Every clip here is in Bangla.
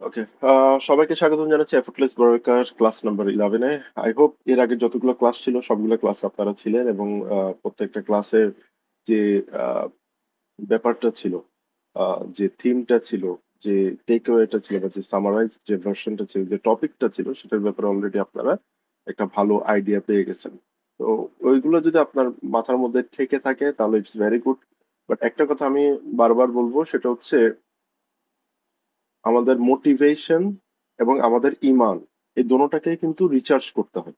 ওকে, সবাইকে স্বাগতম জানাচ্ছি এফোর্টলেস বরকার ক্লাস নাম্বার 11-এ। আই হোপ এর আগে যতগুলো ক্লাস ছিল সবগুলো ক্লাস আপনারা ছিলেন এবং প্রত্যেকটা ক্লাসের যে আহ, ব্যাপারটা ছিল, যে থিমটা ছিল, যে টেক ওয়েটা ছিল বা যে সামারাইজ যে ভার্সনটা ছিল, যে টপিকটা ছিল, সেটার ব্যাপারে অলরেডি আপনারা একটা ভালো আইডিয়া পেয়ে গেছেন। তো ওইগুলো যদি আপনার মাথার মধ্যে থেকে থাকে তাহলে ইটস ভেরি গুড। বাট একটা কথা আমি বারবার বলবো, সেটা হচ্ছে আমাদের মোটিভেশন এবং আমাদের ইমান, এই দোনোটাকে কিন্তু রিচার্জ করতে হয়।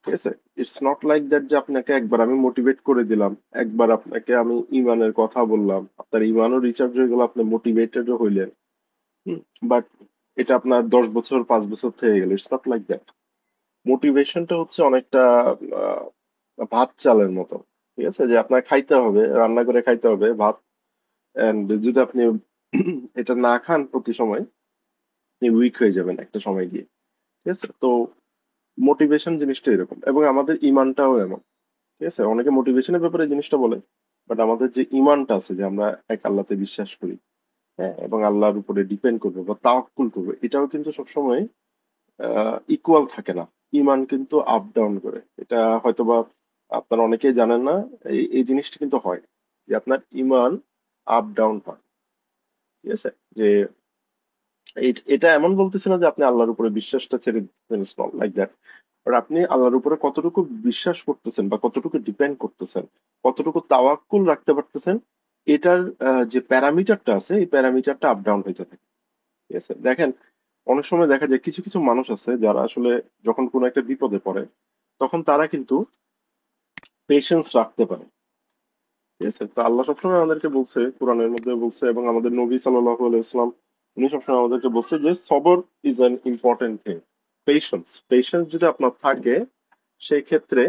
ঠিক আছে? ইটস নট লাইক দ্যাট যে আপনাকে একবার আমি মোটিভেট করে দিলাম, একবার আপনাকে আমি ইমানের কথা বললাম, আপনার ইমানও রিচার্জ হয়ে গেল, আপনি মোটিভেটেডও হইলেন। বাট এটা আপনার 10 বছর 5 বছর থেকে গেল, ইটস নট লাইক দ্যাট। মোটিভেশনটা হচ্ছে অনেকটা আহ, ভাত চালের মতো। ঠিক আছে, যে আপনার খাইতে হবে, রান্না করে খাইতে হবে ভাত। এন্ড যদি আপনি এটা না খান প্রতি সময়, আপনি উইক হয়ে যাবেন একটা সময় গিয়ে। ঠিক আছে? তো মোটিভেশন জিনিসটা এরকম, এবং আমাদের ইমানটাও এমন। ঠিক আছে, অনেকে মোটিভেশনের ব্যাপারে এই জিনিসটা বলে, বাট আমাদের যে ইমানটা আছে, যে আমরা এক আল্লাহতে বিশ্বাস করি, হ্যাঁ, এবং আল্লাহর উপরে ডিপেন্ড করবো বা তাওয়াক্কুল করবো, এটাও কিন্তু সবসময় ইকুয়াল থাকে না। ইমান কিন্তু আপ ডাউন করে, এটা হয়তোবা আপনারা অনেকেই জানেন না। এই এই জিনিসটা কিন্তু হয়, যে আপনার ইমান আপ ডাউন হয়। ঠিক আছে, যে এটা এমন বলতেছে না যে আপনি আল্লাহর উপরে বিশ্বাসটা ছেড়ে দিচ্ছেন, স্মল লাইক দ্যাট। বাট আপনি আল্লাহর উপরে কতটুকু বিশ্বাস করতেছেন বা কতটুকু ডিপেন্ড করতেছেন, কতটুকু তাওয়াক্কুল রাখতে পারতেছেন, এটার যে প্যারামিটারটা আছে, এই প্যারামিটারটা আপ ডাউন হইতে থাকে। ঠিক আছে, দেখেন, অনেক সময় দেখা যায় কিছু কিছু মানুষ আছে যারা আসলে যখন কোনো একটা বিপদে পড়ে, তখন তারা কিন্তু পেশেন্স রাখতে পারে। ঠিক আছে, তো আল্লাহ সবসময় আমাদেরকে বলছে, কোরআনের মধ্যে বলছে, এবং আমাদের নবী সাল্লাল্লাহু আলাইহি ওয়াসাল্লাম উনি সবসময় আমাদেরকে বলছে যে সবর is an important thing. Patience, patience যদি আপনার থাকে, সেই ক্ষেত্রে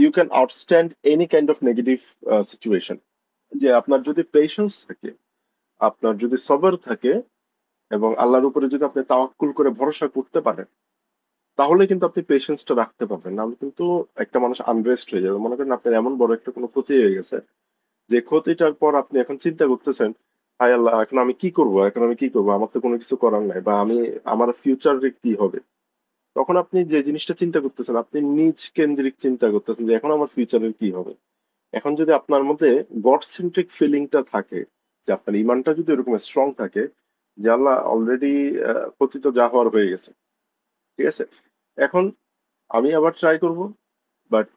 you can outstand any kind of negative situation. যে আপনার যদি পেশেন্স থাকে, আপনার যদি সবর থাকে, এবং আল্লাহর উপরে যদি আপনি তাওয়াক্কুল করে ভরসা করতে পারেন, তাহলে কিন্তু আপনি পেশেন্সটা রাখতে পারবেন। নাহলে কিন্তু একটা মানুষ আনরেস্ট হয়ে যাবে। মনে করেন আপনার এমন বড় একটা কোনো ক্ষতি হয়ে গেছে, যে ক্ষতিটার পর আপনি এখন চিন্তা করতেছেন, হায় আল্লাহ, এখন আমি কি করব, এখন আমি কি করব, আমার তো কোনো কিছু করার নাই, বা আমি আমার ফিউচারে কি হবে। তখন আপনি যে জিনিসটা চিন্তা করতেছেন, আপনি নিজ কেন্দ্রিক চিন্তা করতেছেন যে এখন আমার ফিউচারের কি হবে। এখন যদি আপনার মধ্যে গড সেন্ট্রিক ফিলিংটা থাকে, যে আপনার ইমানটা যদি এরকম স্ট্রং থাকে, যে আল্লাহ অলরেডি ক্ষতি তো যা হওয়ার হয়ে গেছে। ঠিক আছে, এখন আমি আবার ট্রাই করব, বাট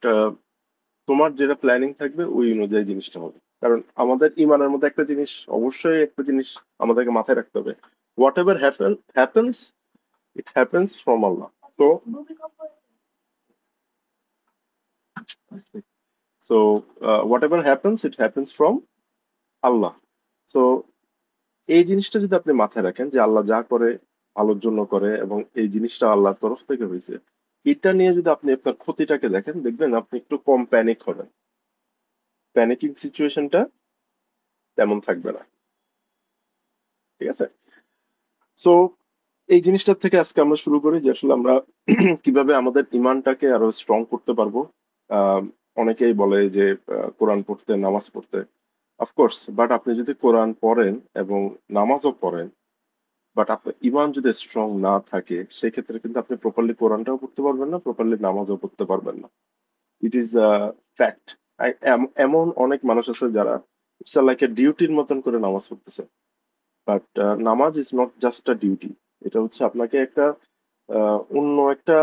তোমার যেটা প্ল্যানিং থাকবে ওই অনুযায়ী জিনিসটা হবে। কারণ আমাদের ইমানের মধ্যে একটা জিনিস, অবশ্যই একটা জিনিস আমাদেরকে মাথায় রাখতে হবে, whatever happens, it happens from Allah. তো so whatever happens, it happens from Allah. So এই জিনিসটা যদি আপনি মাথায় রাখেন, যে আল্লাহ যা করে ভালোর জন্য করে, এবং এই জিনিসটা আল্লাহর তরফ থেকে হয়েছে, এটা নিয়ে যদি আপনি আপনার ক্ষতিটাকে দেখেন, দেখবেন আপনি একটু কম প্যানিক হবেন। প্যানিকিং সিচুয়েশনটা তেমন থাকবে না। ঠিক আছে, সো এই জিনিসটার থেকে আজকে আমরা শুরু করি, যে আসলে আমরা কিভাবে আমাদের ইমানটাকে আরো স্ট্রং করতে পারবো। আহ, অনেকেই বলে যে কোরআন পড়তে, নামাজ পড়তে, অফকোর্স, বাট আপনি যদি কোরআন পড়েন এবং নামাজও পড়েন, বাট আপনার ইমান যদি স্ট্রং না থাকে, সেক্ষেত্রে কিন্তু আপনি প্রপারলি কোরআনটাও পড়তে পারবেন না, প্রপারলি নামাজও পড়তে পারবেন না। It is fact. এমন অনেক মানুষ আছে যারা ইটস লাইক এ ডিউটির মতন করে নামাজ পড়তেছে, বাট নামাজ is not just a duty. এটা হচ্ছে আপনাকে একটা অন্য একটা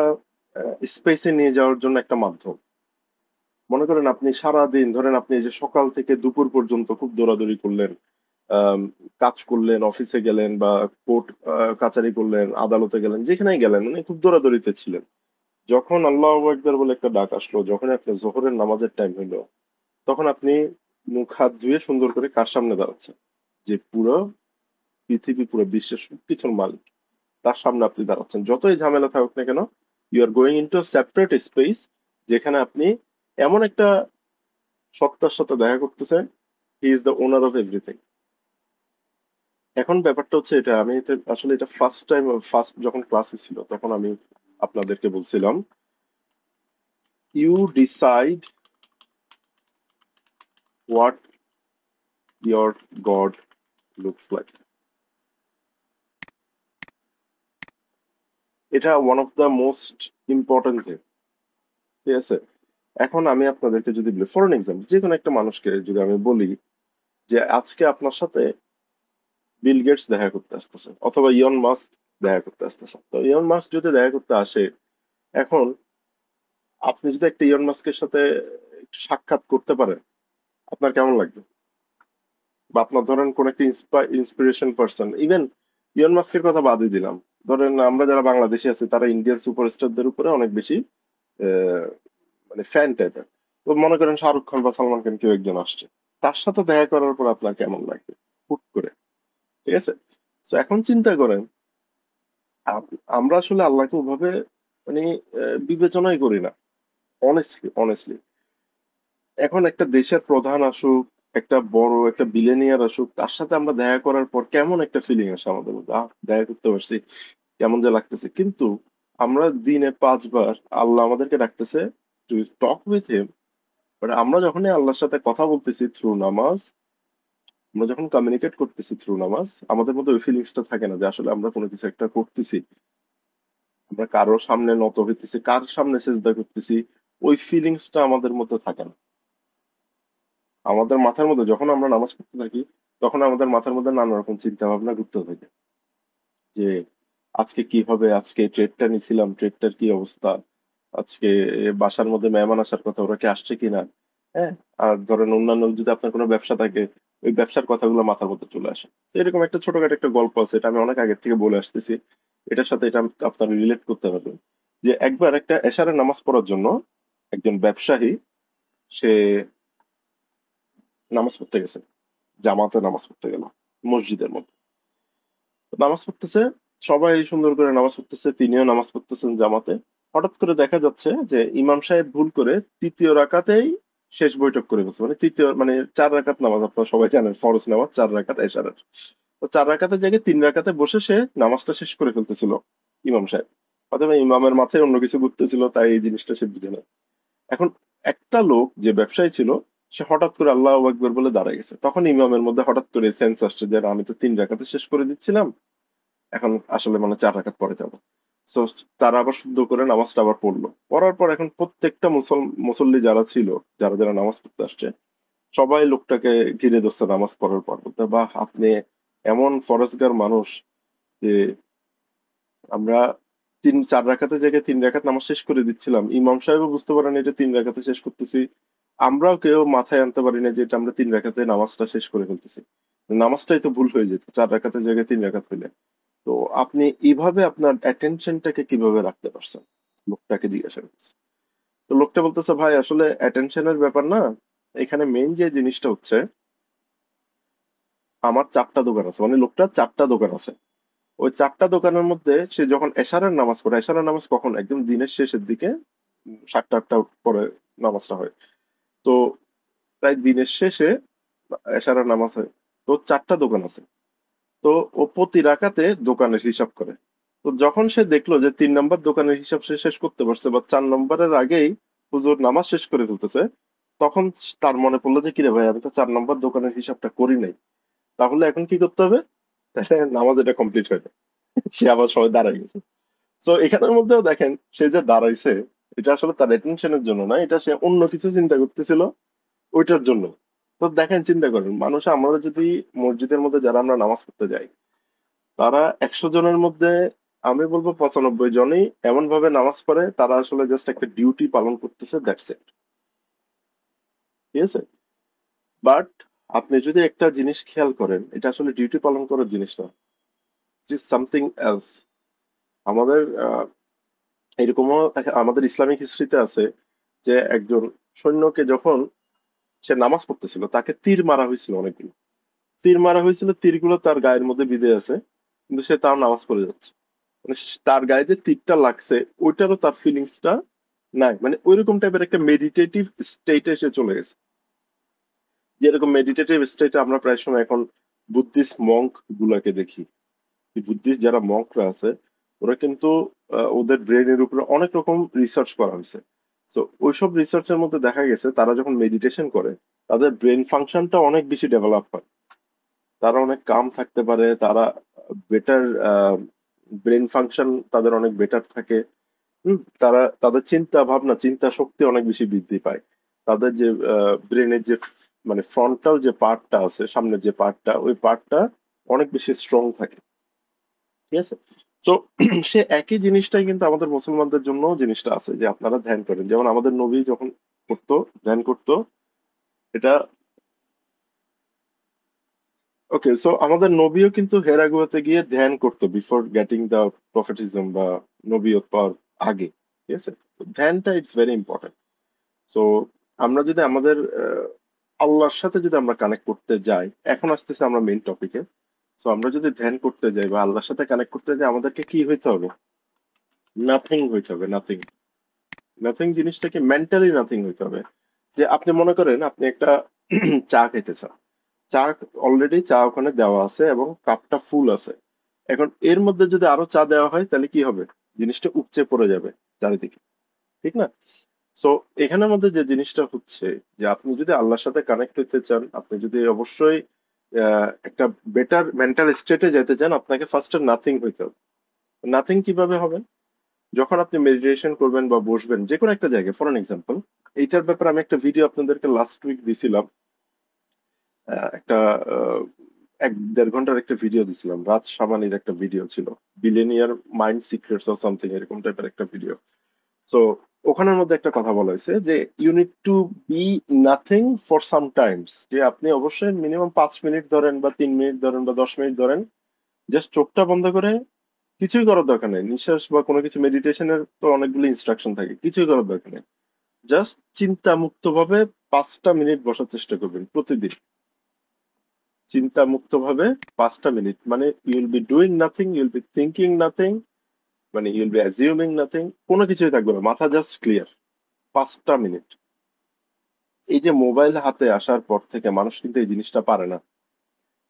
স্পেসে নিয়ে যাওয়ার জন্য একটা মাধ্যম। মনে করেন আপনি সারা দিন ধরেন, আপনি এই যে সকাল থেকে দুপুর পর্যন্ত খুব দৌড়াদৌড়ি করলেন, আম, কাজ করলেন, অফিসে গেলেন, বা কোর্ট কাচারি করলেন, আদালতে গেলেন, যেখানেই গেলেন, মানে খুব দৌড়াদৌড়িতে ছিলেন। যখন আল্লাহু আকবার বলে একটা ডাক আসলো, যখন আপনার জোহরের নামাজের টাইম হইলো, তখন আপনি মুখ হাত ধুয়ে সুন্দর করে কার সামনে দাঁড়াচ্ছেন? যে পুরো পৃথিবী, পুরো বিশ্বের সবকিছুর মালিক, তার সামনে আপনি দাঁড়াচ্ছেন। যতই ঝামেলা থাকুক না কেন, you are going into separate space, যেখানে আপনি এমন একটা সত্তার সাথে দেখা করতেছেন, he is the owner of everything. এখন ব্যাপারটা হচ্ছে এটা, আমি আসলে এটা ফার্স্ট টাইম, ফার্স্ট যখন ক্লাস হয়েছিল তখন আমি আপনাদেরকে বলছিলাম, you decide what your god looks like. এটা one of the most important thing. ঠিক আছে? এখন আমি আপনাদেরকে যদি বলি ফর এন এক্সাম্পল, যে কোনো একটা মানুষকে যদি আমি বলি যে আজকে আপনার সাথে বিল গেটস দেখা করতে আসতেছে অথবা ইয়ন মাস্ক দেখা করতে আসতেছে, তো ইয়ন মাস্ক যদি দেখা করতে আসে, এখন আপনি যদি একটা ইয়ন মাস্কের সাথে একটু সাক্ষাৎ করতে পারেন, আপনার কেমন লাগবে? বা আপনার ধরেন কোন একটা ইন্সপিরেশন পার্সন, ইভেন ইয়ন মাস্কের কথা বাদই দিলাম, ধরেন আমরা যারা বাংলাদেশে আছি তারা ইন্ডিয়ান সুপারস্টারদের উপরে অনেক বেশি আহ, মানে ফ্যান টাইপের। তো মনে করেন শাহরুখ খান বা সালমান খান কেউ একজন আসছে, তার সাথে দেখা করার পর আপনার কেমন লাগবে হুট করে? ঠিক আছে? তো এখন চিন্তা করেন, আমরা আসলে আল্লাহকে ওভাবে মানে বিবেচনাই করি না। অনেস্টলি অনেস্টলি, এখন একটা দেশের প্রধান আসুক, একটা বড় একটা বিলেনিয়ার আসুক, তার সাথে আমরা দেখা করার পর কেমন একটা ফিলিং আসে আমাদের মধ্যে, দেখা করতে পারছি, কেমন যে লাগতেছে। কিন্তু আমরা দিনে 5 বার আল্লাহ আমাদেরকে ডাকতেছে two talk with him, but আমরা যখনই আল্লাহর সাথে কথা বলতেছি থ্রু নামাজ, আমরা যখন কমিউনিকেট করতেছি থ্রু নামাজ, আমাদের মধ্যে ওই ফিলিংসটা থাকে না যে আসলে আমরা কোনো কিছু একটা করতেছি, আমরা কারোর সামনে নত হইতেছি, কার সামনে সেজদা করতেছি, ওই ফিলিংসটা আমাদের মধ্যে থাকে না। আমাদের মাথার মধ্যে যখন আমরা নামাজ পড়তে থাকি, তখন আমাদের মাথার মধ্যে নানা রকম চিন্তা ভাবনা ঘুরতে থাকে যে আজকে কি হবে, আজকে ট্রেডটা নিছিলাম, ট্রেডটার কি অবস্থা, আজকে বাসার মধ্যে মেহমান আসার কথা, ওরা কি আসছে কিনা। হ্যাঁ, আর ধরেন অন্যান্য যদি আপনার কোনো ব্যবসা থাকে, ওই ব্যবসার কথাগুলো মাথার মধ্যে চলে আসে। তো এরকম একটা ছোটখাটো একটা গল্প আছে, এটা আমি অনেক আগের থেকে বলে আসতেছি, এটার সাথে এটা আপনারা রিলেট করতে পারবেন। যে একবার একটা এশারের নামাজ পড়ার জন্য একজন ব্যবসায়ী, সে নামাজ পড়তে গেছে, জামাতে নামাজ পড়তে গেল মসজিদের মধ্যে। তো নামাজ পড়তেছে, সবাই সুন্দর করে নামাজ পড়তেছে, তিনিও নামাজ পড়তেছেন জামাতে। হঠাৎ করে দেখা যাচ্ছে যে ইমাম সাহেব ভুল করে তৃতীয় রাকাতেই শেষ বৈঠক করে ফেলছে, মানে তৃতীয় মানে 4 রাকাত নামাজ, আপনারা সবাই জানেন ফরজ নামাজ 4 রাকাত এশারের। তো 4 রাকাতের জায়গায় 3 রাকাতে বসে সে নামাজটা শেষ করে ফেলতেছিল ইমাম সাহেব, অথবা ইমামের মাথায় অন্য কিছু ঘুরতেছিল, তাই এই জিনিসটা সে বুঝে না। এখন একটা লোক যে ব্যবসায়ী ছিল, সে হঠাৎ করে আল্লাহু আকবার বলে দাঁড়ায় গেছে, তখন ইমামের মধ্যে হঠাৎ করে সেন্স আসছে যে আমি তো 3 রাকাতে শেষ করে দিচ্ছিলাম, এখন আসলে মানে 4 রাকাত পরে যাবো। সো তারা আবার শুদ্ধ করে নামাজটা আবার পড়লো, পড়ার পর এখন প্রত্যেকটা মুসল্লি যারা ছিল, যারা যারা নামাজ পড়তে আসছে, সবাই লোকটাকে ঘিরে ধরছে নামাজ পড়ার পর, বলতে বাহ, আপনি এমন ফরেজগার মানুষ যে আমরা 4 রাকাতের জায়গায় 3 রাকাত নামাজ শেষ করে দিচ্ছিলাম, ইমাম সাহেবও বুঝতে পারেন এটা 3 রাকাতে শেষ করতেছি, আমরাও কেউ মাথায় আনতে পারি না যে এটা আমরা 3 রাকাতে নামাজটা শেষ করে ফেলতেছি, নামাজটাই তো ভুল হয়ে যেত 4 রাকাতের জায়গায় 3 রাকাত হইলে। তো আপনি এইভাবে আপনার অ্যাটেনশনটাকে কিভাবে রাখতে পারছেন, লোকটাকে জিজ্ঞাসা করতেছে। তো লোকটা বলতেছে ভাই আসলে অ্যাটেনশনের ব্যাপার না, এখানে মেইন যে জিনিসটা হচ্ছে, আমার 4টা দোকান আছে, মানে লোকটা 4টা দোকান আছে, ওই 4টা দোকানের মধ্যে সে যখন এশারের নামাজ পড়ে, এশারের নামাজ কখন, একদম দিনের শেষের দিকে, 7টা 8টা পরে নামাজটা হয়। তো প্রায় দিনের শেষে এশারের নামাজ হয়। তো 4টা দোকান আছে। তো ও প্রতি রাকাতে দোকানের হিসাব করে। তো যখন সে দেখলো যে 3 নম্বর দোকানের হিসাব সে শেষ করতে পারছে, বা 4 নম্বরের আগেই হুজুর নামাজ শেষ করে ফেলতেছে, তখন তার মনে পড়লো যে কিরে ভাই, আমি তো 4 নম্বর দোকানের হিসাবটা করি নাই, তাহলে এখন কি করতে হবে? তাহলে নামাজ এটা কমপ্লিট হয় না। সে আবার সবাই দাঁড়ায় গেছে। তো এখানের মধ্যেও দেখেন, সে যে দাঁড়াইছে, এটা আসলে তার অ্যাটেনশনের জন্য না, এটা সে অন্য কিছু চিন্তা করতেছিল ওইটার জন্য। তো দেখেন, চিন্তা করেন, মানুষ আমরা যদি মসজিদের মধ্যে যারা আমরা নামাজ পড়তে যাই, তারা 100 জনের মধ্যে আমি বলবো 95 জনই এমন ভাবে নামাজ পড়ে তারা আসলে জাস্ট একটা ডিউটি পালন করতেছে, দ্যাটস ইট। ঠিক আছে? বাট আপনি যদি একটা জিনিস খেয়াল করেন, এটা আসলে ডিউটি পালন করার জিনিস না, ইট ইজ সামথিং এলস। আমাদের এরকমও আমাদের ইসলামিক হিস্ট্রিতে আছে যে একজন সৈন্যকে যখন সে নামাজ পড়তেছিল, তাকে তীর মারা হয়েছিল, অনেকগুলো তীর মারা হয়েছিল, তীরগুলো তার গায়ের মধ্যে বিঁধে আছে, কিন্তু সে তাও নামাজ পড়ে যাচ্ছে। মানে তার গায়ে যে তীরটা লাগছে, ওইটারও তার ফিলিংসটা নাই, মানে ওইরকম টাইপের একটা মেডিটেটিভ স্টেটে সে চলে গেছে। যেরকম মেডিটেটিভ স্টেটে আমরা প্রায় সময় এখন বুদ্ধিস্ট মঙ্ক গুলাকে দেখি, বুদ্ধিস্ট যারা মঙ্করা আছে, ওরা কিন্তু ওদের ব্রেনের উপরে অনেক রকম রিসার্চ করা হয়েছে। তো ওইসব রিসার্চের মধ্যে দেখা গেছে তারা যখন মেডিটেশন করে, তাদের ব্রেন ফাংশনটা অনেক বেশি ডেভেলপ হয়, তারা অনেক কাম থাকতে পারে, তারা বেটার ব্রেন ফাংশন তাদের অনেক বেটার থাকে। তারা তাদের চিন্তা ভাবনা, চিন্তা শক্তি অনেক বেশি বৃদ্ধি পায়। তাদের যে ব্রেনের যে মানে ফ্রন্টাল যে পার্টটা আছে, সামনের যে পার্টটা, ওই পার্টটা অনেক বেশি স্ট্রং থাকে। ঠিক আছে? তো সে একই জিনিসটাই কিন্তু আমাদের মুসলমানদের জন্য জিনিসটা আছে, যে আপনারা ধ্যান করেন। যেমন আমাদের নবী যখন করতো, ধ্যান করতো, এটা ওকে। সো আমাদের নবীও কিন্তু হেরা গুহাতে গিয়ে ধ্যান করতো বিফোর গেটিং দ্য প্রফেটিজম বা নবীয়ত পাওয়ার আগে। ঠিক আছে? তো ধ্যানটা ইটস ভেরি ইম্পর্টেন্ট। সো আমরা যদি আমাদের আল্লাহর সাথে যদি আমরা কানেক্ট করতে যাই, এখন আসতেছে আমরা মেইন টপিকে। সো আমরা যদি ধ্যান করতে যাই বা আল্লাহর সাথে কানেক্ট করতে যাই, আমাদেরকে কি হইতে হবে? নাথিং হইতে হবে, নাথিং। নাথিং জিনিসটাকে মেন্টালি নাথিং হইতে হবে। যে আপনি মনে করেন আপনি একটা চা খেতে চান, চা অলরেডি চা ওখানে দেওয়া আছে এবং কাপটা ফুল আছে। এখন এর মধ্যে যদি আরো চা দেওয়া হয় তাহলে কি হবে? জিনিসটা উপচে পড়ে যাবে চারিদিকে, ঠিক না? সো এখানের মধ্যে যে জিনিসটা হচ্ছে, যে আপনি যদি আল্লাহর সাথে কানেক্ট হইতে চান, আপনি যদি অবশ্যই একটা বেটার মেন্টাল স্টেটে যেতে চান, আপনাকে ফার্স্টে নাথিং হইতে হবে। নাথিং কিভাবে হবে? যখন আপনি মেডিটেশন করবেন বা বসবেন যে কোনো একটা জায়গায়, ফর এক্সাম্পল, এইটার ব্যাপারে আমি একটা ভিডিও আপনাদেরকে লাস্ট উইক দিছিলাম। একটা আহ, 1-1.5 ঘন্টার একটা ভিডিও দিছিলাম, রাজ সামানির একটা ভিডিও ছিল, billionaire mind secrets or something এরকম টাইপের একটা ভিডিও। সো ওখানের মধ্যে একটা কথা বলা হয়েছে যে you need to be nothing for some times, যে আপনি অবশ্যই মিনিমাম 5 মিনিট ধরেন বা 3 মিনিট ধরেন বা 10 মিনিট ধরেন, জাস্ট চোখটা বন্ধ করে কিছুই করার দরকার নেই, নিঃশ্বাস বা কোনো কিছু, মেডিটেশনের তো অনেকগুলো ইনস্ট্রাকশন থাকে, কিছুই করার দরকার নেই। জাস্ট চিন্তা মুক্ত ভাবে 5টা মিনিট বসার চেষ্টা করবেন প্রতিদিন। চিন্তা মুক্ত ভাবে 5টা মিনিট, মানে you'll be doing nothing, you'll be thinking nothing, মানে ইউল বি অ্যাজিউমিং নাথিং, কোনো কিছুই থাকবে না, মাথা জাস্ট ক্লিয়ার। 5টা মিনিট। এই যে মোবাইল হাতে আসার পর থেকে মানুষ কিন্তু এই জিনিসটা পারে না।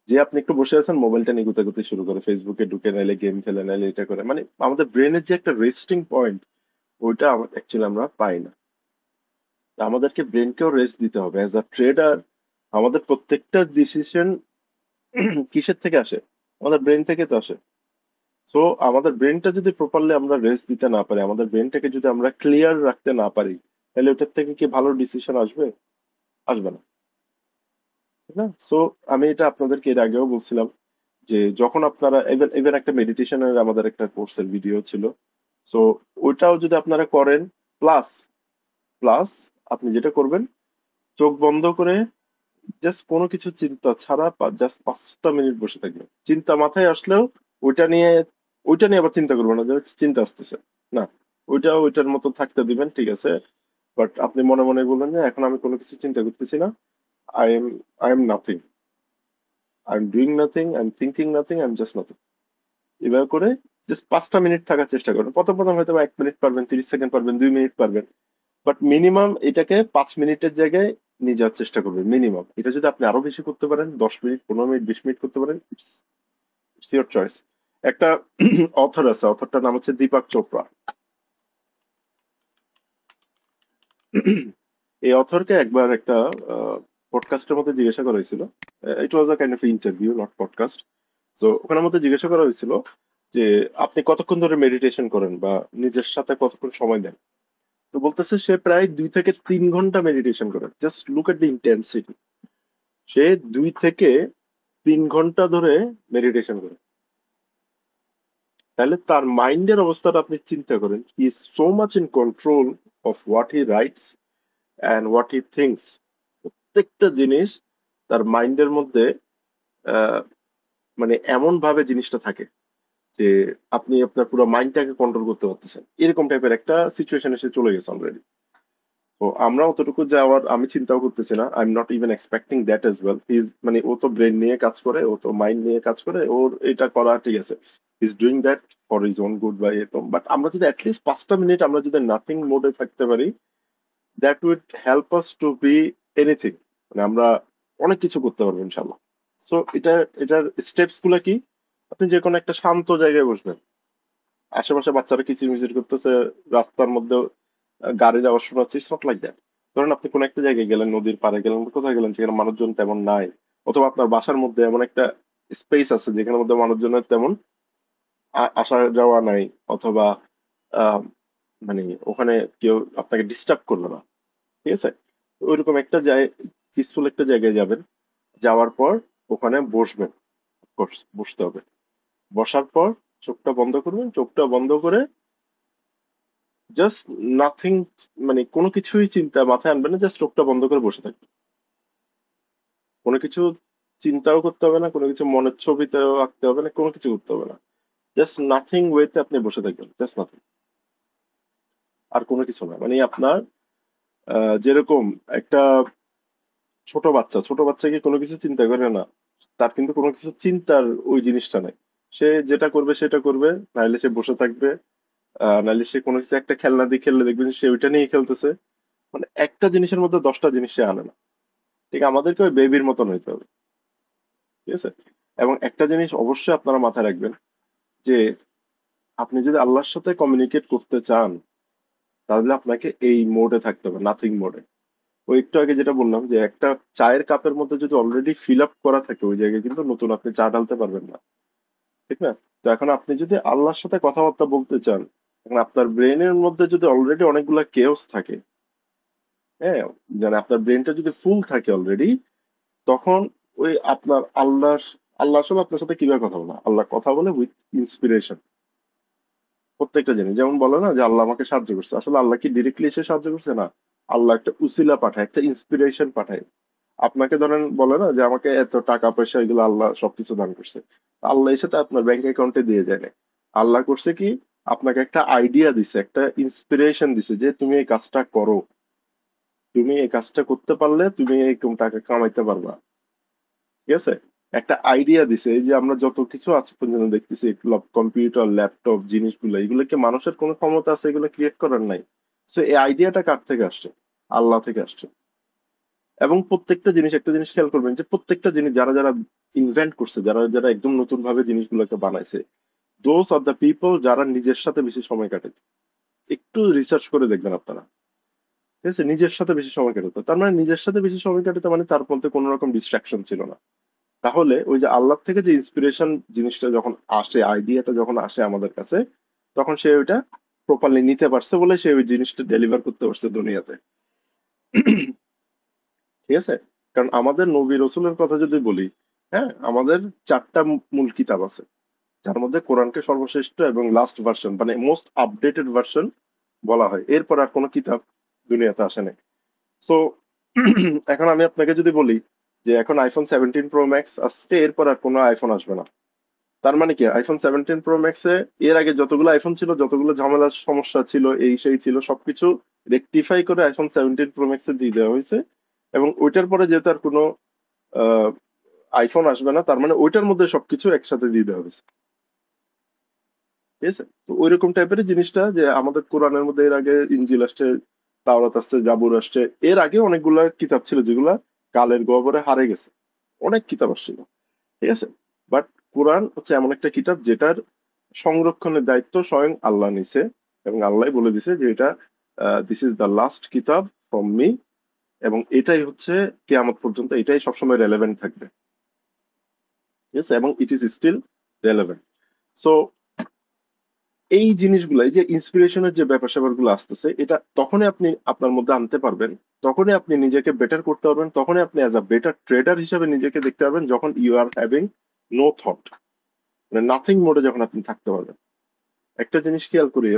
যে আপনি একটু বসে আছেন, মোবাইলটা নিয়ে গুতাগুতি শুরু করে, ফেসবুকে ঢুকে, নাইলে গেম খেলে, নাইলে এটা করে, মানে আমাদের ব্রেনের যে একটা রেস্টিং পয়েন্ট, ওইটা অ্যাকচুয়ালি আমরা পাই না। তা আমাদেরকে ব্রেনকেও রেস্ট দিতে হবে। অ্যাজ আ ট্রেডার আমাদের প্রত্যেকটা ডিসিশন কিসের থেকে আসে? আমাদের ব্রেন থেকে তো আসে। সো আমাদের ব্রেনটা যদি প্রপারলি আমরা রেস্ট দিতে না পারি, আমাদের ব্রেনটাকে যদি আমরা ক্লিয়ার রাখতে না পারি, তাহলে ওটার থেকে কি ভালো ডিসিশন আসবে? আসবে না, ঠিক না? সো আমি এটা আপনাদেরকে এর আগেও বলছিলাম, যে যখন আপনারা ইভেন ইভেন একটা মেডিটেশনের আমাদের একটা কোর্সের ভিডিও ছিল। সো ওইটাও যদি আপনারা করেন, প্লাস প্লাস আপনি যেটা করবেন, চোখ বন্ধ করে জাস্ট কোনো কিছু চিন্তা ছাড়া জাস্ট 5টা মিনিট বসে থাকবেন। চিন্তা মাথায় আসলেও ওইটা নিয়ে ওইটা নিয়ে আবার চিন্তা করবেন না, যে হচ্ছে চিন্তা আসতেছে, না, ওইটা ওইটার মতো থাকতে দিবেন, ঠিক আছে? বাট আপনি মনে মনে বলবেন যে এখন আমি কোনো কিছু চিন্তা করতেছি না, I am nothing, I am doing nothing, I am thinking nothing, I am just nothing. এভাবে করে জাস্ট 5টা মিনিট থাকার চেষ্টা করবেন। প্রথম প্রথম হয়তো বা 1 মিনিট পারবেন, 30 সেকেন্ড পারবেন, 2 মিনিট পারবেন, বাট মিনিমাম এটাকে 5 মিনিটের জায়গায় নিয়ে যাওয়ার চেষ্টা করবেন মিনিমাম। এটা যদি আপনি আরো বেশি করতে পারেন, 10 মিনিট, 15 মিনিট, 20 মিনিট করতে পারেন, ইটস ইটস ইয়োর চয়েস। একটা অথর আছে, অথরটার নাম হচ্ছে দীপক চোপড়া। এই অথরকে একবার একটা পডকাস্টের মধ্যে জিজ্ঞাসা করা হয়েছিল। It was a kind of interview, not podcast. তো ওখানের মধ্যে জিজ্ঞাসা করা হয়েছিল যে আপনি কতক্ষণ ধরে মেডিটেশন করেন বা নিজের সাথে কতক্ষণ সময় দেন। তো বলতেছে সে প্রায় 2 থেকে 3 ঘন্টা মেডিটেশন করে। Just look at the intensity. সে 2 থেকে 3 ঘন্টা ধরে মেডিটেশন করে। তাহলে তার মাইন্ডের অবস্থাটা আপনি চিন্তা করেন, he is so much in control of what he writes and what he thinks. প্রত্যেকটা জিনিস তার মাইন্ডের মধ্যে আহ, মানে এমন ভাবে জিনিসটা থাকে যে আপনি আপনার পুরো মাইন্ডটাকে কন্ট্রোল করতে পারতেছেন, এরকম টাইপের একটা সিচুয়েশন এসে চলে গেছে অলরেডি। তো আমরা অতটুকু যাওয়ার আমি চিন্তাও করতেছি না, I am not even expecting that as well. Is মানে ও তো ব্রেন নিয়ে কাজ করে, ও তো মাইন্ড নিয়ে কাজ করে, ওর এটা করা ঠিক আছে, is doing that for his own good বা এরকম। বাট আমরা যদি অ্যাটলিস্ট 5টা মিনিট আমরা যদি নাথিং মোডে থাকতে পারি, that weed help us to B anything. মানে আমরা অনেক কিছু করতে পারবো ইনশাল্লাহ। সো এটার স্টেপস গুলা কি? আপনি যে কোনো একটা শান্ত জায়গায় বসবেন, আশেপাশে বাচ্চারা কিচিরমিচির করতেছে, রাস্তার মধ্যে গাড়ির আওয়াজ শোনাচ্ছে, ইটস নট লাইক দ্যাট। ধরেন আপনি কোন একটা জায়গায় গেলেন, নদীর পাড়ে গেলেন, কোথায় গেলেন যেখানে মানুষজন তেমন নাই, অথবা আপনার বাসার মধ্যে এমন একটা স্পেস আছে যেখানে মধ্যে মানুষজনের তেমন আসা যাওয়া নাই, অথবা আহ, মানে ওখানে কেউ আপনাকে ডিস্টার্ব করলো না, ঠিক আছে? ওইরকম একটা পিসফুল একটা জায়গায় যাবেন। যাওয়ার পর ওখানে বসবেন, অফকোর্স বসতে হবে। বসার পর চোখটা বন্ধ করবেন, চোখটা বন্ধ করে জাস্ট নাথিং, মানে কোনো কিছুই চিন্তা মাথায় আনবেন না, জাস্ট চোখটা বন্ধ করে বসে থাকবেন। কোনো কিছু চিন্তাও করতে হবে না, কোনো কিছু মনের ছবিতেও আঁকতে হবে না, কোনো কিছু করতে হবে না। জাস্ট নাথিং ওয়েতে আপনি বসে থাকবেন, জাস্ট নাথিং, আর কোনো কিছু না। মানে আপনার যেরকম একটা ছোট বাচ্চা কি কোনো কিছু চিন্তা করে না? তার কিন্তু কোনো কিছু চিন্তার ওই জিনিসটা নাই। সে যেটা করবে সেটা করবে, নাহলে সে বসে থাকবে, নাহলে সে কোনো কিছু একটা খেলনা দিয়ে খেললে দেখবেন সে ওইটা নিয়ে খেলতেছে। মানে একটা জিনিসের মধ্যে 10টা জিনিস সে আনে না। ঠিক আমাদেরকে ওই বেবির মতন হইতে হবে, ঠিক আছে? এবং একটা জিনিস অবশ্যই আপনারা মাথায় রাখবেন, যে আপনি যদি আল্লাহর সাথে কমিউনিকেট করতে চান, তাহলে আপনাকে এই মোডে থাকতে হবে, নাথিং মোডে। ওই একটু আগে যেটা বললাম, যে একটা চায়ের কাপের মধ্যে যদি অলরেডি ফিল আপ করা থাকে, ওই জায়গায় কিন্তু নতুন আপনি চা ঢালতে পারবেন না, ঠিক না? তো এখন আপনি যদি আল্লাহর সাথে কথাবার্তা বলতে চান, এখন আপনার ব্রেনের মধ্যে যদি অলরেডি অনেকগুলা কেওস থাকে, হ্যাঁ, মানে আপনার ব্রেনটা যদি ফুল থাকে অলরেডি, তখন ওই আপনার আল্লাহ আসলে আপনার সাথে কিভাবে কথা বলে? আল্লাহ কথা বলে উইথ ইন্সপিরেশন। প্রত্যেকটা জিনিস যেমন বলে না যে আল্লাহ আমাকে সাহায্য করছে, আসলে আল্লাহ কি ডিরেক্টলি এসে সাহায্য করছে? না, আল্লাহ একটা উসিলা পাঠায়, একটা ইন্সপিরেশন পাঠায়। আপনাকে ধরেন বলে না যে আমাকে এত টাকা পয়সা এগুলো আল্লাহ সবকিছু দান করছে, আল্লাহ এসে তো আপনার ব্যাংক অ্যাকাউন্টে দিয়ে যায় না। আল্লাহ করছে কি, আপনাকে একটা আইডিয়া দিছে, একটা ইন্সপিরেশন দিছে, যে তুমি এই কাজটা করো, তুমি এই কাজটা করতে পারলে তুমি এরকম টাকা কামাইতে পারবা, ঠিক আছে? একটা আইডিয়া দিছে। এই যে আমরা যত কিছু আজ পর্যন্ত দেখতেছি, কম্পিউটার, ল্যাপটপ জিনিসগুলো, এগুলো কি মানুষের কোনো ক্ষমতা আছে এগুলো ক্রিয়েট করার? নাই। সো এই আইডিয়াটা কার থেকে আসছে? আল্লাহ থেকে আসছে। এবং প্রত্যেকটা জিনিস, একটা জিনিস খেয়াল করবেন, যে প্রত্যেকটা জিনিস যারা যারা ইনভেন্ট করছে, যারা যারা একদম নতুন ভাবে জিনিসগুলোকে বানাইছে, দোজ আর দ্য পিপল যারা নিজের সাথে বেশি সময় কাটায়। একটু রিসার্চ করে দেখবেন আপনারা, ঠিক আছে? নিজের সাথে বেশি সময় কাটাতো, তার মানে নিজের সাথে বেশি সময় কাটাতো মানে তার মধ্যে কোনো রকম ডিস্ট্রাকশন ছিল না। তাহলে ওই যে আল্লাহ থেকে যে ইন্সপিরেশন জিনিসটা যখন আসে, আইডিয়াটা যখন আসে আমাদের কাছে, তখন সে ওইটা প্রপারলি নিতে পারছে বলে সে ওই জিনিসটা ডেলিভার করতে পারছে দুনিয়াতে, ঠিক আছে? কারণ আমাদের নবী রসুলের কথা যদি বলি, হ্যাঁ, আমাদের 4টা মূল কিতাব আছে, যার মধ্যে কোরআনকে সর্বশ্রেষ্ঠ এবং লাস্ট ভার্সন, মানে মোস্ট আপডেটেড ভার্সন বলা হয়। এরপর আর কোনো কিতাব দুনিয়াতে আসে নাই। সো এখন আমি আপনাকে যদি বলি যে এখন iPhone 17 Pro Max আসছে, এরপর আর কোনো আইফোন আসবে না, তার মানে কি iPhone 17 Pro Max এর আগে যতগুলো আইফোন ছিল, যতগুলো ঝামেলার সমস্যা ছিল, এই সেই ছিল, সবকিছু রেকটিফাই করে iPhone 17 Pro Max দিয়ে দেওয়া হয়েছে। এবং ওইটার পরে যেহেতু আর কোনো আইফোন আসবে না, তার মানে ওইটার মধ্যে সবকিছু একসাথে দিয়ে দেওয়া হয়েছে, ঠিক আছে? তো ওইরকম টাইপের জিনিসটা, যে আমাদের কোরআনের মধ্যে এর আগে ইনজিল আসছে, তাওরাত আসছে, জাবুর আসছে, এর আগে অনেকগুলা কিতাব ছিল যেগুলা কালের গহ্বরে হারিয়ে গেছে। অনেক কিতাব আসছিল, ঠিক আছে? বাট কোরআন হচ্ছে এমন একটা কিতাব যেটার সংরক্ষণের দায়িত্ব স্বয়ং আল্লাহ নিছে, এবং আল্লাহ বলে দিছে যে এটা দিস ইজ দ্য লাস্ট কিতাব ফ্রম মি, এবং এটাই হচ্ছে কিয়ামত পর্যন্ত এটাই সবসময় রেলেভেন্ট থাকবে, ঠিক আছে? এবং it is still relevant. So এই জিনিসগুলো, এই যে ইন্সপিরেশনের যে ব্যাপার স্যাপার গুলো আসতেছে, এটা তখনই আপনি আপনার মধ্যে আনতে পারবেন, তখনই আপনি নিজেকে বেটার করতে পারবেন, তখনই আপনি অ্যাজ আ বেটার ট্রেডার হিসেবে নিজেকে দেখতে পারবেন, যখন you are having no thought, মানে নাথিং মোডে যখন আপনি থাকতে পারবেন। একটা জিনিস খেয়াল করি,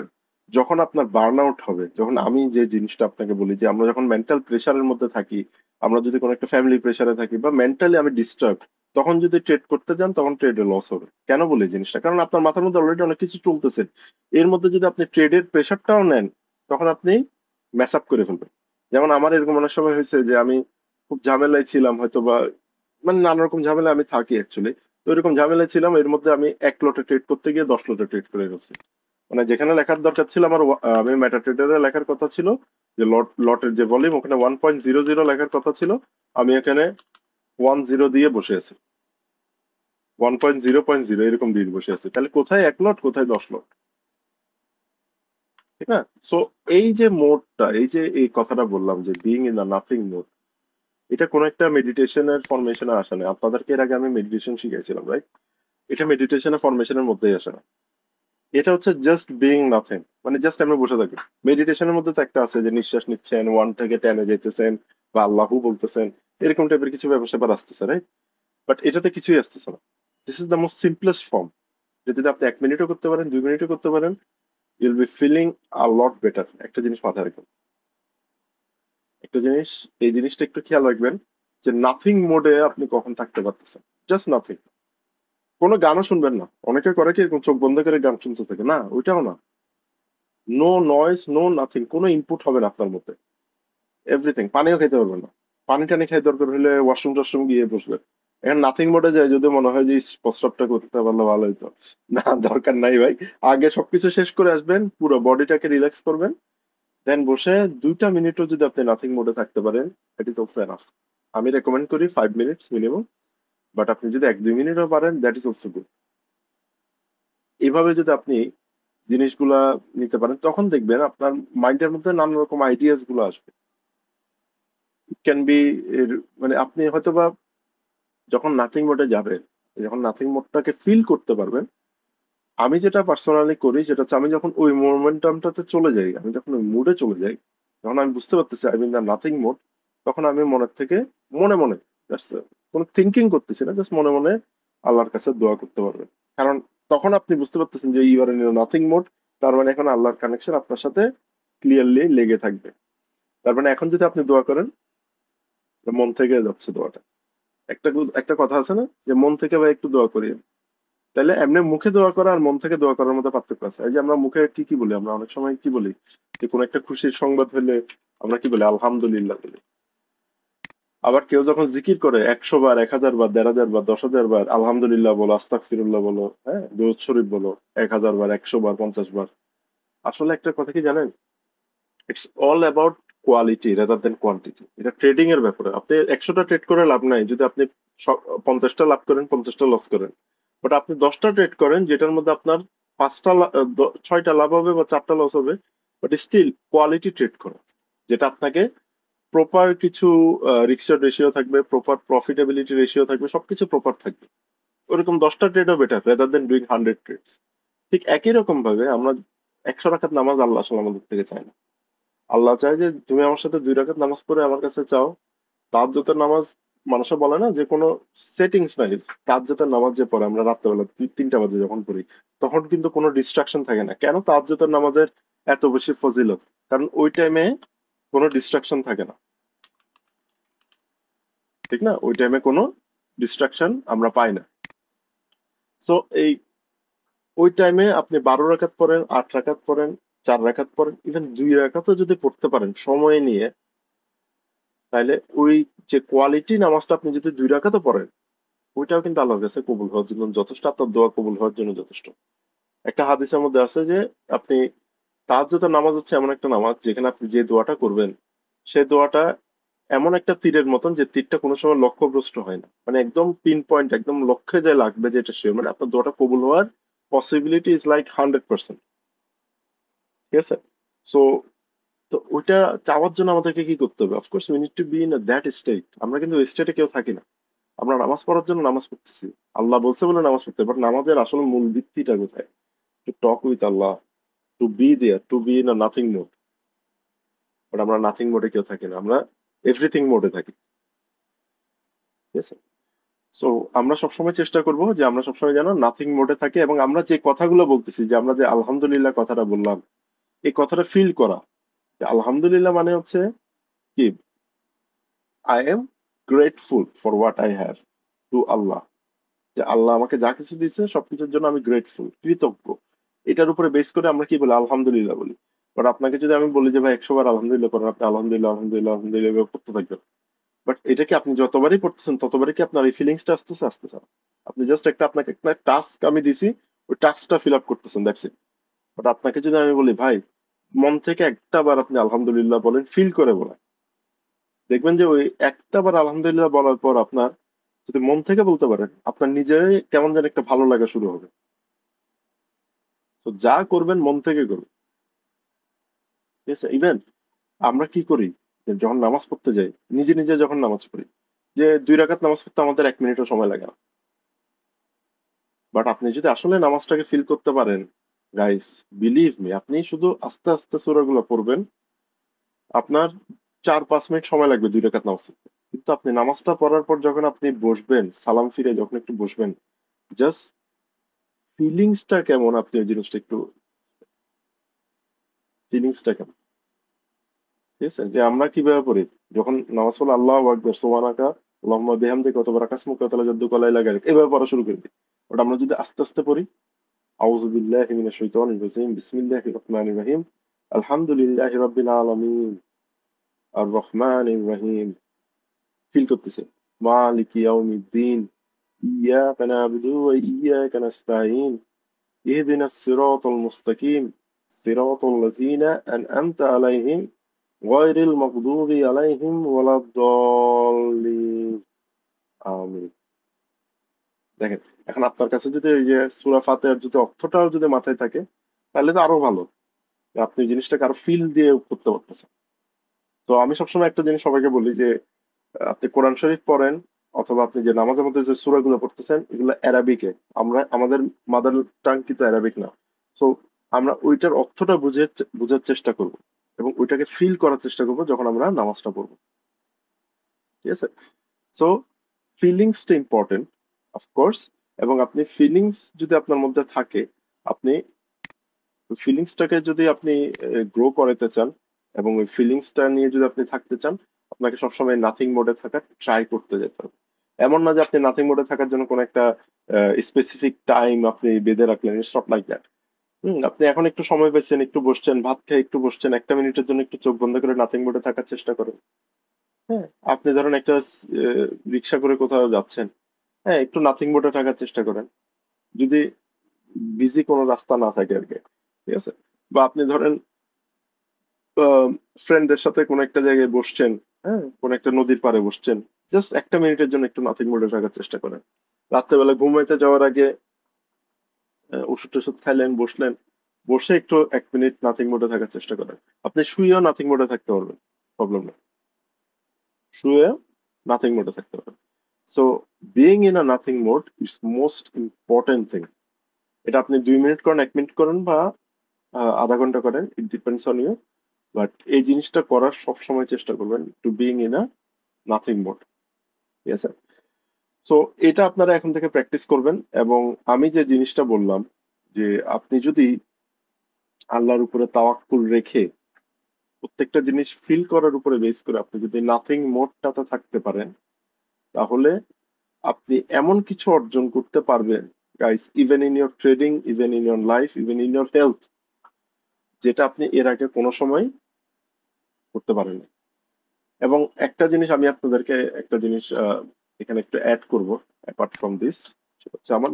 যখন আপনার বার্ন আউট হবে, যখন আমি যে জিনিসটা আপনাকে বলি যে আমরা যখন মেন্টাল প্রেশারের মধ্যে থাকি, আমরা যদি কোনো একটা ফ্যামিলি প্রেশারে থাকি বা মেন্টালি আমি ডিস্টার্ব, তখন যদি ট্রেড করতে যান তখন ট্রেডে লস হবে। কেন বলি এই জিনিসটা? কারণ আপনার মাথার মধ্যে অলরেডি অনেক কিছু চলতেছে, এর মধ্যে যদি আপনি ট্রেডের প্রেশারটাও নেন, তখন আপনি ম্যাস আপ করে ফেলবেন। যেমন আমার এরকম অনেক সময় হয়েছে যে আমি খুব ঝামেলায় ছিলাম হয়তো, বা মানে নানা রকম ঝামেলা আমি থাকি অ্যাকচুয়ালি। তো এরকম ঝামেলায় ছিলাম, এর মধ্যে আমি 1 লটে ট্রেড করতে গিয়ে 10 লটে ট্রেড করে ফেলছি। মানে যেখানে লেখার দরকার ছিল আমার, আমি মেটাট্রেডারে লেখার কথা ছিল যে লটের যে ভলিউম, ওখানে 1.00 লেখার কথা ছিল, আমি এখানে 10 দিয়ে বসে আছি, 1.0.0 এরকম দিয়ে বসে আছি। তাহলে কোথায় 1 লট, কোথায় 10 লট, ঠিক না? সো এই যে মোডটা, এই যে এই কথাটা বললাম যে being in the nothing mode, এটা কোন একটা মেডিটেশনের ফরমেশনে আসে না। আপনাদেরকে এর আগে আমি মেডিটেশন শিখাইছিলাম, রাইট? এটা মেডিটেশনের ফরমেশনের মধ্যেই আসে না। এটা হচ্ছে জাস্ট বিইং নাথিং, মানে জাস্ট আপনি বসে থাকেন। মেডিটেশনের মধ্যে তো একটা আছে যে নিঃশ্বাস নিচ্ছেন, 1 থেকে 10-এ যেতেছেন বা আল্লাহু বলতেছেন, এরকম টাইপের কিছু ব্যাপার স্যাপার আসতেছে, রাইট? বাট এটাতে কিছুই আসতেছে না। This is the most simplest form. যদি আপনি 1 মিনিটও করতে পারেন, 2 মিনিটও করতে পারেন, you'll be feeling a lot better. একটা জিনিস মাথায় রাখবেন, একটা জিনিস, এই জিনিসটা একটু খেয়াল রাখবেন, যে নাথিং মোডে আপনি কখন থাকতে পারতেছেন। Just nothing. কোনো গানও শুনবেন না। অনেকে করে কি এরকম চোখ বন্ধ করে গান শুনতে থাকে, না ওইটাও না। নো নয়েজ, নো নাথিং, কোনো ইনপুট হবে না আপনার মধ্যে। এভরিথিং। পানিও খেতে পারবেন না। পানি টানি খাই দরকার হলে ওয়াশরুম টশরুম গিয়ে বসবেন। এখন নাথিং মোডে যায় যদি মনে হয় যে ইস, প্রস্রাবটা করতে পারলে ভালো হইতো, না দরকার নাই ভাই। আগে সবকিছু শেষ করে আসবেন, পুরো বডিটাকে রিল্যাক্স করবেন, দেন বসে 2টা মিনিটও যদি আপনি নাথিং মোডে থাকতে পারেন, দ্যাট ইজ অলসো এনাফ। আমি রেকমেন্ড করি 5 মিনিটস মিনিমাম, বাট আপনি যদি 1-2 মিনিটও পারেন, দ্যাট ইজ অলসো গুড। এইভাবে যদি আপনি জিনিসগুলা নিতে পারেন, তখন দেখবেন আপনার মাইন্ডের মধ্যে নানা রকম আইডিয়াস গুলো আসবে। ইট ক্যান বি, এর মানে আপনি হয়তোবা যখন নাথিং মোডে যাবেন, যখন নাথিং মোডটাকে ফিল করতে পারবেন, আমি যেটা পার্সোনালি করি সেটা হচ্ছে আমি যখন ওই মোমেন্টামটাতে চলে যাই, আমি যখন ওই মুডে চলে যাই, যখন আমি বুঝতে পারতেছি I mean the nothing mode, তখন আমি মনের থেকে মনে মনে জাস্ট কোনো থিঙ্কিং করতেছি না, জাস্ট মনে মনে আল্লাহর কাছে দোয়া করতে পারবেন। কারণ তখন আপনি বুঝতে পারতেছেন যে you are in nothing mode. তার মানে এখন আল্লাহর কানেকশন আপনার সাথে ক্লিয়ারলি লেগে থাকবে। তার মানে এখন যদি আপনি দোয়া করেন, মন থেকে যাচ্ছে দোয়াটা। একটা কথা আছে না, যে মন থেকে ভাই একটু দোয়া করি। তাহলে এমনি মুখে দোয়া করা আর মন থেকে দোয়া করার মধ্যে পার্থক্য আছে। এই যে আমরা মুখে কি কি বলি, আমরা অনেক সময় কি বলি, যে কোনো একটা খুশির সংবাদ হলে আমরা কি বলি, আলহামদুলিল্লাহ বলি। আবার কেউ যখন জিকির করে 100 বার, 1000 বার, 1500 বার, 10,000 বার আলহামদুলিল্লাহ বলো, আস্তাগফিরুল্লাহ বলো, হ্যাঁ দুরূদ শরীফ বলো, 1000 বার, 100 বার, 50 বার, আসলে একটা কথা কি জানেন, it's all about quality rather than quantity. এটা ট্রেডিং এর ব্যাপারে। আপনি 100টা ট্রেড করে লাভ নাই যদি আপনি 50টা লাভ করেন, 50টা লস করেন। বাট আপনি 10টা ট্রেড করেন যেটার মধ্যে আপনার 6টা লাভ হবে বা 4টা লস হবে, বাট স্টিল কোয়ালিটি ট্রেড করেন, যেটা আপনাকে প্রপার কিছু রিস্ক রেশিও থাকবে, প্রপার প্রফিটেবিলিটি রেশিও থাকবে, সবকিছু প্রপার থাকবে। ওরকম 10টা ট্রেডও better rather than doing 100 trades. ঠিক একই রকম ভাবে আমরা 100 রাকাত নামাজ আল্লাহ আসলে আমাদের থেকে চায় না। আল্লাহ চায় যে তুমি আমার সাথে 2 রাকাত নামাজ পড়ে আমার কাছে চাও। তাহাজ্জুদের নামাজ, মানুষে বলে না যে কোনো সেটিংস নাই। তাহাজ্জুদের নামাজ যে পড়ে আমরা রাত্রেবেলা 3টা বাজে যখন পড়ি, তখন কিন্তু কোনো ডিস্ট্রাকশন থাকে না। কেন তাহাজ্জুদের নামাজের এত বেশি ফজিলত? কারণ ওই টাইমে কোনো ডিস্ট্রাকশন থাকে না, ঠিক না? ওই টাইমে কোনো ডিস্ট্রাকশন আমরা পাই না। সো এই ওই টাইমে আপনি 12 রাকাত পড়েন, 8 রাকাত পড়েন, 4 রাকাত পড়েন, ইভেন 2 রাকাতও যদি পড়তে পারেন সময় নিয়ে, তাহলে ওই যে কোয়ালিটি নামাজটা আপনি যদি 2 রাকাতও পড়েন, ওইটাও কিন্তু আল্লাহর কাছে কবুল হওয়ার জন্য যথেষ্ট, আপনার দোয়া কবুল হওয়ার জন্য যথেষ্ট। একটা হাদিসের মধ্যে আছে যে আপনি, তাহাজ্জুদের নামাজ হচ্ছে এমন একটা নামাজ যেখানে আপনি যে দোয়াটা করবেন, সেই দোয়াটা এমন একটা তীরের মতন যে তীরটা কোনো সময় লক্ষ্যভ্রষ্ট হয় না, মানে একদম পিন পয়েন্ট, একদম লক্ষ্যে যে লাগবে যেটা শিওর, মানে আপনার দোয়াটা কবুল হওয়ার পসিবিলিটি ইজ লাইক 100%। ঠিক আছে? সো তো ওইটা চাওয়ার জন্য আমাদেরকে কি করতে হবে? Of course we need to be in that state. আমরা কিন্তু ওই স্টেটে কেউ থাকি না। আমরা নামাজ পড়ার জন্য নামাজ পড়তেছি, আল্লাহ বলছে বলে নামাজ পড়তে, বাট নামাজের আসলে মূল ভিত্তিটা কোথায়? To talk with Allah, to be there, to be in a nothing mode. But আমরা নাথিং মোডে কেউ থাকি না, আমরা এভরিথিং মোডে থাকি। ঠিক আছে? সো আমরা সবসময় চেষ্টা করব যে আমরা সবসময় যেন নাথিং মোডে থাকি, এবং আমরা যে কথাগুলো বলতেছি, যে আমরা যে আলহামদুলিল্লাহ কথাটা বললাম, এই কথাটা ফিল করা, যে আলহামদুলিল্লাহ মানে হচ্ছে কি, I am grateful for what I have to Allah. যে আল্লাহ আমাকে যা কিছু দিয়েছে সবকিছুর জন্য আমি গ্রেটফুল, কৃতজ্ঞ। এটার উপরে বেস করে আমরা কি বলি, আলহামদুলিল্লাহ বলি। বাট আপনাকে যদি আমি বলি যে ভাই 100 বার আলহামদুলিল্লাহ করেন, আপনি আলহামদুলিল্লাহ আলহামদুলিল্লাহ আলহামদুলিল্লাহ এভাবে করতে থাকবেন। বাট এটা কি আপনি যতবারই পড়তেছেন ততবারই কি আপনার এই ফিলিংসটা আসতেছে? আসতেছে না। আপনি জাস্ট আপনাকে একটা টাস্ক আমি দিছি, ওই টাস্কটা ফিল আপ করতেছেন, দ্যাটস ইট। বাট আপনাকে যদি আমি বলি ভাই মন থেকে একটা বার আপনি আলহামদুলিল্লাহ বলেন, ফিল করে বলেন, দেখবেন যে ওই একটা বার আলহামদুলিল্লাহ বলার পর আপনার, যদি মন থেকে বলতে পারেন, আপনার নিজেরই কেমন যেন একটা ভালো লাগা শুরু হবে। তো যা করবেন মন থেকে করবেন। ঠিক আছে? ইভেন আমরা কি করি, যে যখন নামাজ পড়তে যাই, নিজে নিজে যখন নামাজ পড়ি, যে 2 রাকাত নামাজ পড়তে আমাদের 1 মিনিটও সময় লাগে না। বাট আপনি যদি আসলে নামাজটাকে ফিল করতে পারেন, গাইস, বিলিভ মি, আপনি শুধু আস্তে আস্তে সূরাগুলো পড়বেন, আপনার 4-5 মিনিট সময় লাগবে 2 রাকাত নামাজ পড়তে। কিন্তু আপনি নামাজটা পড়ার পর যখন আপনি বসবেন, সালাম ফিরে যখন একটু বসবেন, জাস্ট ফিলিংসটা কেমন, আপনি ওই জিনিসটা একটু, ফিলিংসটা কেমন, ঠিক আছে? যে আমরা কিভাবে পড়ি যখন নামাজ পড়লে, আল্লাহু আকবার, সুবহানাকা আল্লাহুম্মা বিহামদিকা ওয়া তাবারাকা ইসমুকা ওয়া তাআলা জাদ্দুকা লা ইলাহা গায়রুক, এভাবে পড়া শুরু করে দিই। ওটা আমরা যদি আস্তে আস্তে পড়ি, আউযু বিল্লাহি মিনাশ শাইতানির রাজিম, বিসমিল্লাহির রহমানির রহিম, আলহামদুলিল্লাহি রাব্বিল আলামিন, আর রহমানির রহিম, ফিল করতেছে, মালিকি ইয়াউমিদ্দিন, ইয়াকা না'বুদু ওয়া ইয়াকা নাস্তাঈন, ইহদিনাস সিরাতাল মুস্তাকিম, সিরাতাল লাযীনা আন'আমতা আলাইহিম গয়রিল মাগদুবি আলাইহিম ওয়ালাদ-দাল্লিন। আমিন। দেখেন, এখন আপনার কাছে যদি এই যে সূরা ফাতিহার যদি অর্থটাও যদি মাথায় থাকে, তাহলে তো আরো ভালো। আপনি জিনিসটাকে আরো ফিল দিয়ে করতে পারতেছেন। তো আমি সবসময় একটা জিনিস সবাইকে বলি যে, আপনি কোরআন শরীফ পড়েন, অথবা আপনি যে নামাজের মধ্যে যে সূরাগুলো পড়তেছেন, এগুলো অ্যারাবিকে। আমরা আমাদের মাদার টাং কিন্তু অ্যারাবিক না। সো আমরা ওইটার অর্থটা বুঝার চেষ্টা করব, এবং ওইটাকে ফিল করার চেষ্টা করব যখন আমরা নামাজটা পড়বো। ঠিক আছে? সো ফিলিংসটা ইম্পর্টেন্ট, অফকোর্স। এবং আপনি ফিলিংস যদি আপনার মধ্যে থাকে, আপনি ফিলিংসটাকে যদি আপনি গ্রো করাতে চান, এবং ওই ফিলিংসটা নিয়ে যদি আপনি থাকতে চান, আপনাকে সবসময় নাথিং মোডে থাকার ট্রাই করতে যেতে হবে। এমন না যে আপনি নাথিং মোডে থাকার জন্য কোনো একটা স্পেসিফিক টাইম আপনি বেঁধে রাখলেন, ইটস নট লাইক দ্যাট। আপনি এখন একটু সময় পেয়েছেন, একটু বসছেন, ভাত খেয়ে একটু বসছেন, 1 মিনিটের জন্য একটু চোখ বন্ধ করে নাথিং মোডে থাকার চেষ্টা করেন। হ্যাঁ, আপনি ধরেন একটা রিক্সা করে কোথাও যাচ্ছেন, হ্যাঁ, একটু নাথিং মোডে থাকার চেষ্টা করেন, যদি বিজি কোনো রাস্তা না থাকে আর কি। ঠিক আছে? বা আপনি ধরেন ফ্রেন্ডদের সাথে কোনো একটা জায়গায় বসছেন, হ্যাঁ, কোনো একটা নদীর পাড়ে বসছেন, জাস্ট 1 মিনিটের জন্য একটু নাথিং মোডে থাকার চেষ্টা করেন। রাত্রেবেলা ঘুমাইতে যাওয়ার আগে ওষুধ টষুধ খাইলেন, বসলেন, বসে একটু 1 মিনিট নাথিং মোডে থাকার চেষ্টা করেন। আপনি শুয়েও নাথিং মোডে থাকতে পারবেন, প্রবলেম নেই। শুয়েও নাথিং মোডে থাকতে পারবেন। So being in a nothing mode is most important thing. এটা আপনি 2 মিনিট করেন, 1 মিনিট করেন, বা আধা ঘন্টা করেন, it depends on you. But এই জিনিসটা করার সব সময় চেষ্টা করবেন, to being in a nothing mode. ঠিক আছে? সো এটা আপনারা এখন থেকে প্র্যাকটিস করবেন। এবং আমি যে জিনিসটা বললাম, যে আপনি যদি আল্লাহর উপরে তাওয়াক্কুল রেখে প্রত্যেকটা জিনিস ফিল করার উপরে বেস করে আপনি যদি নাথিং মোডটাতে থাকতে পারেন, তাহলে আপনি এমন কিছু অর্জন করতে পারবেন, guys, even in your trading, even in your life, even in your health, যেটা আপনি এর আগে কোনো সময় করতে পারেন। এবং একটা জিনিস আমি আপনাদেরকে, একটা জিনিস এখানে একটু অ্যাড করব, অ্যাপার্ট ফ্রম দিস, সেটা হচ্ছে আমার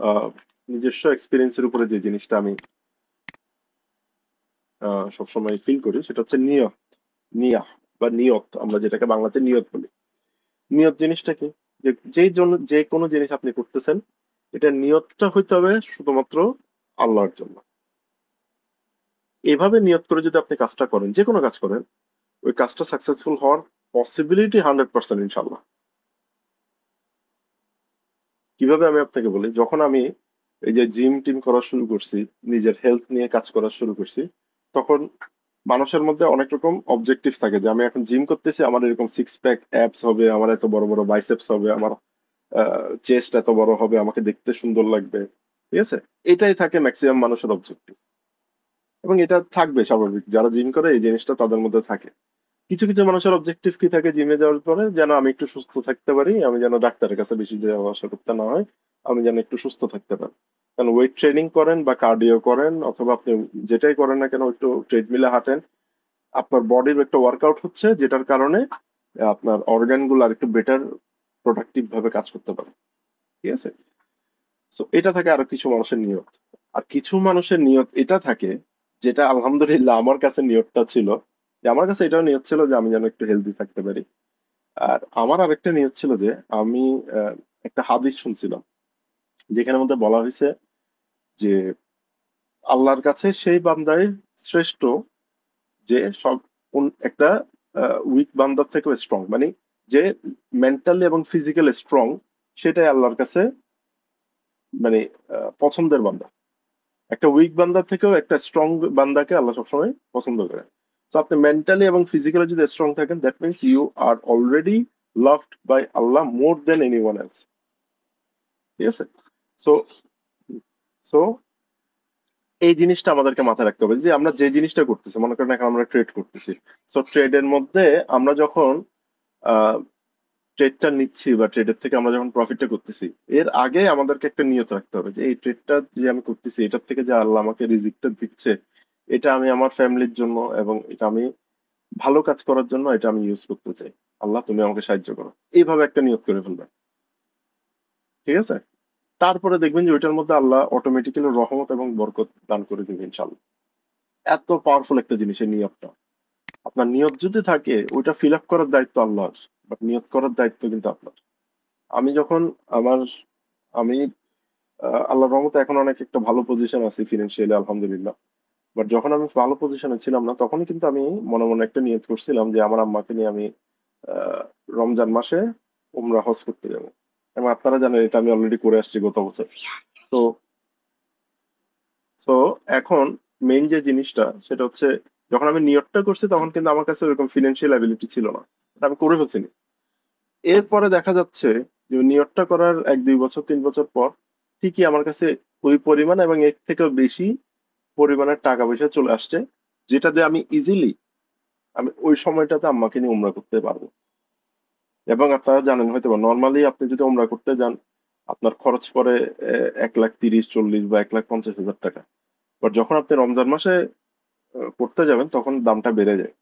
আহ, নিজস্ব এক্সপিরিয়েন্সের উপরে যে জিনিসটা আমি সবসময় ফিল করি, সেটা হচ্ছে নিয়ত, নিয়াহ, বা নিয়ত, আমরা যেটাকে বাংলাতে নিয়ত বলি। নিয়ত জিনিসটা কি? যে যেই জন্য যে কোনো জিনিস আপনি করতেছেন, এটা নিয়তটা হইতে হবে শুধুমাত্র আল্লাহর জন্য। এভাবে নিয়ত করে যদি আপনি কাজটা করেন, যে কোনো কাজ করেন, ওই কাজটা সাকসেসফুল হওয়ার পসিবিলিটি 100% ইনশাল্লাহ। কিভাবে আমি আপনাকে বলি, যখন আমি এই যে জিম টিম করা শুরু করছি, নিজের হেলথ নিয়ে কাজ করা শুরু করছি, তখন মানুষের মধ্যে অনেক রকম অবজেক্টিভ থাকে, যে আমি এখন জিম করতেছি, আমার এরকম সিক্স প্যাক অ্যাপস হবে, আমার এত বড় বড় বাইসেপস হবে, আমার চেস্ট এত বড় হবে, আমাকে দেখতে সুন্দর লাগবে। ঠিক আছে? এটাই থাকে ম্যাক্সিমাম মানুষের অবজেক্টিভ, এবং এটা থাকবে স্বাভাবিক, যারা জিম করে এই জিনিসটা তাদের মধ্যে থাকে। কিছু কিছু মানুষের অবজেক্টিভ কি থাকে জিমে যাওয়ার পরে, যেন আমি একটু সুস্থ থাকতে পারি, আমি যেন ডাক্তারের কাছে বেশি যাওয়া আসা করতে না হয়, আমি যেন একটু সুস্থ থাকতে পারি। কারণ ওয়েট ট্রেনিং করেন বা কার্ডিও করেন, অথবা আপনি যেটাই করেন না কেন, একটু ট্রেডমিলে হাঁটেন, আপনার বডির একটা ওয়ার্কআউট হচ্ছে, যেটার কারণে আপনার অর্গান গুলো আর একটু বেটার প্রোডাক্টিভ ভাবে কাজ করতে পারে। ঠিক আছে? সো এটা থাকে আরো কিছু মানুষের নিয়ত। আর কিছু মানুষের নিয়ত এটা থাকে, যেটা আলহামদুলিল্লাহ আমার কাছে নিয়তটা ছিল, যে আমার কাছে এটাও নিয়ত ছিল যে আমি যেন একটু হেলদি থাকতে পারি। আর আমার আরেকটা নিয়ত ছিল যে আমি আহ, একটা হাদিস শুনছিলাম, যেখানের মধ্যে বলা হয়েছে যে আল্লাহর কাছে সেই বান্দাই শ্রেষ্ঠ, যে সব একটা উইক বান্দার থেকেও স্ট্রং, মানে যে মেন্টালি এবং ফিজিক্যালি স্ট্রং, সেটাই আল্লাহর কাছে মানে পছন্দের বান্দা। একটা উইক বান্দার থেকেও একটা স্ট্রং বান্দাকে আল্লাহ সবসময় পছন্দ করে। তো আপনি মেন্টালি এবং ফিজিক্যালি যদি স্ট্রং থাকেন, that means you are already loved by Allah more than anyone else. ঠিক আছে? সো সো এই জিনিসটা আমাদেরকে মাথায় রাখতে হবে যে আমরা যে জিনিসটা করতেছি, মনে করেন এখন আমরা ট্রেড করতেছি। সো ট্রেডের মধ্যে আমরা যখন ট্রেডটা নিচ্ছি বা ট্রেডের থেকে আমরা যখন প্রফিটটা করতেছি, এর আগে আমাদেরকে একটা নিয়ত রাখতে হবে যে এই ট্রেডটা যে আমি করতেছি এটার থেকে যে আল্লাহ আমাকে রিজিকটা দিচ্ছে, এটা আমি আমার ফ্যামিলির জন্য এবং এটা আমি ভালো কাজ করার জন্য এটা আমি ইউজ করতে চাই। আল্লাহ তুমি আমাকে সাহায্য করো, এইভাবে একটা নিয়ত করে ফেলবেন। ঠিক আছে? তারপরে দেখবেন যে ওইটার মধ্যে আল্লাহ অটোমেটিক্যালি রহমত এবং বরকত দান করে দিবেন ইনশাল্লাহ। এত পাওয়ারফুল একটা জিনিস এই নিয়তটা। আপনার নিয়ত যদি থাকে, ওইটা ফিল আপ করার দায়িত্ব আল্লাহর, বাট নিয়ত করার দায়িত্ব কিন্তু আপনার। আমি যখন আমার আমি আল্লাহর রহমতে এখন অনেক একটা ভালো পজিশন আছি ফিনান্সিয়ালি, আলহামদুলিল্লাহ। বাট যখন আমি ভালো পজিশনে ছিলাম না, তখনই কিন্তু আমি মনে মনে একটা নিয়ত করছিলাম যে আমার আম্মাকে নিয়ে আমি আহ, রমজান মাসে উমরা হজ করতে যাবো। এবং আপনারা জানেন এটা আমি অলরেডি করে আসছি গত বছর। তো তো এখন মেইন যে জিনিসটা সেটা হচ্ছে, যখন আমি নিয়তটা করছি তখন কিন্তু আমার কাছে ওরকম ফিনান্সিয়াল অ্যাবিলিটি ছিল না, এটা আমি করে ফেলছি। এরপরে দেখা যাচ্ছে যে নিয়তটা করার 1-2 বছর 3 বছর পর ঠিকই আমার কাছে ওই পরিমাণ এবং এর থেকেও বেশি পরিমাণের টাকা পয়সা চলে আসছে, যেটা দিয়ে আমি ইজিলি আমি ওই সময়টাতে আম্মাকে নিয়ে উমরা করতে পারবো। এবং আপনারা জানেন হয়তো বা নর্মালি আপনি যদি উমরা করতে যান, আপনার খরচ পড়ে 1,30,40 বা 1,50,000 টাকা। বাট যখন আপনি রমজান মাসে করতে যাবেন তখন দামটা বেড়ে যায়,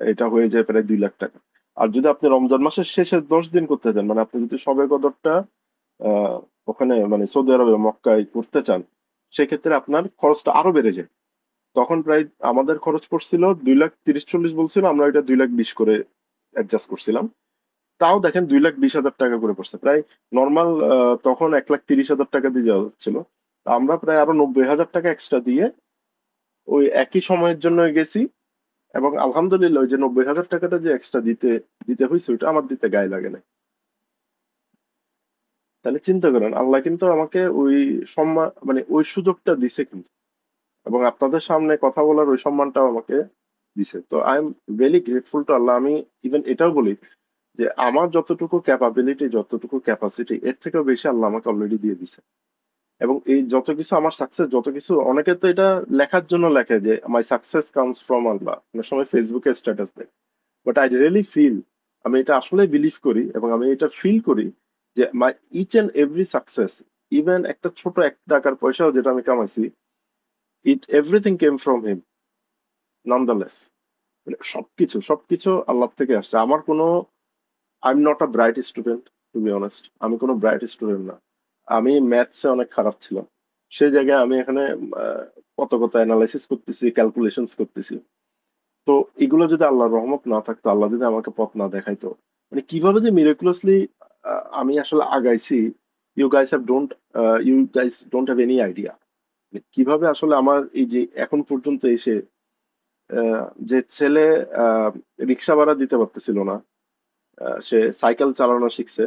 এটা হয়ে যায় প্রায় 2 লাখ টাকা। আর যদি আপনি রমজান মাসের শেষের 10 দিন করতে চান, মানে আপনি যদি সবে কদরটা আহ ওখানে মানে সৌদি আরবে মক্কায় করতে চান, সেক্ষেত্রে আপনার খরচটা আরো বেড়ে যায়। তখন প্রায় আমাদের খরচ পড়ছিল 2,30,40 বলছিল, আমরা এটা 2,20,000 করে অ্যাডজাস্ট করছিলাম। তাও দেখেন 2,20,000 টাকা করে পড়ছে প্রায়। নর্মাল তখন 1,30,000 টাকা দিয়ে যাওয়া হচ্ছিল। তা আমরা প্রায় আরো 90,000 টাকা এক্সট্রা দিয়ে ওই একই সময়ের জন্য গেছি। এবং আলহামদুলিল্লাহ ওই যে 90,000 টাকাটা যে এক্সট্রা দিতে দিতে হয়েছে, ওইটা আমার দিতে গায়ে লাগে না। তাহলে চিন্তা করেন আল্লাহ কিন্তু আমাকে ওই সম্মান মানে ওই সুযোগটা দিছে কিন্তু, এবং আপনাদের সামনে কথা বলার ওই সম্মানটাও আমাকে দিছে। তো I am really grateful to Allah. আমি ইভেন এটাও বলি যে আমার যতটুকু ক্যাপাবিলিটি যতটুকু ক্যাপাসিটি এর থেকেও বেশি আল্লাহ আমাকে অলরেডি দিয়ে দিছে। এবং এই যত কিছু আমার সাকসেস, যত কিছু, অনেকে তো এটা লেখার জন্য লেখে যে মাই সাকসেস কামস ফ্রম আল্লাহ, অনেক সময় ফেসবুকে স্ট্যাটাস দেয়। বাট আই রিয়েলি ফিল, আমি এটা আসলে বিলিভ করি এবং আমি এটা ফিল করি যে my each and every success, even একটা ছোট 1 টাকার পয়সাও যেটা আমি কামাইছি, ইট এভরিথিং কেম ফ্রম হিম ননদালেস। মানে সবকিছু সবকিছু আল্লাহ থেকে আসছে। আমার কোনো, I am not a bright student, to be honest. আমি কোনো ব্রাইট স্টুডেন্ট না। আমি ম্যাথসে অনেক খারাপ ছিলাম। সেই জায়গায় আমি এখানে কত কত অ্যানালাইসিস করতেছি, ক্যালকুলেশনস করতেছি। তো এগুলো যদি আল্লাহর রহমত না থাকতো, আল্লাহ যদি আমাকে পথ না দেখাইতো, মানে কিভাবে যে মিরাকুলাসলি আমি আসলে আগাইছি, you guys have don't you guys don't have any idea. কিভাবে আসলে আমার এই যে এখন পর্যন্ত এসে যে ছেলে রিক্সা ভাড়া দিতে পারতেছিল না, সে সাইকেল চালানো শিখছে।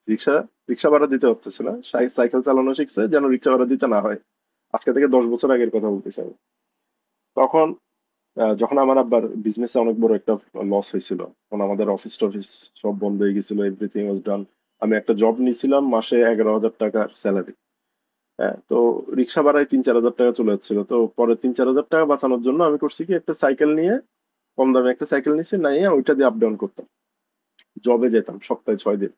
রিক্সা রিক্সা ভাড়া দিতে পারতেছে না, সাইকেল চালানো শিখছে যেন রিক্সা ভাড়া দিতে না হয়। আজকে থেকে 10 বছর আগের কথা বলতেছি আমি। তখন যখন আমার আব্বার বিজনেসে অনেক বড় একটা লস হয়েছিল, তখন আমাদের অফিস টফিস সব বন্ধ হয়ে গেছিল, এভরিথিং ওয়াজ ডান। আমি একটা জব নিয়েছিলাম, মাসে 11,000 টাকার স্যালারি। হ্যাঁ, তো রিক্সা ভাড়ায় 3-4 হাজার টাকা চলে যাচ্ছিল। তো পরে 3-4 হাজার টাকা বাঁচানোর জন্য আমি করছি কি, একটা সাইকেল নিয়ে, কম দামে একটা সাইকেল নিয়েছি, নিয়ে ওইটা দিয়ে আপ ডাউন করতাম। জবে যেতাম সপ্তাহে 6 দিন।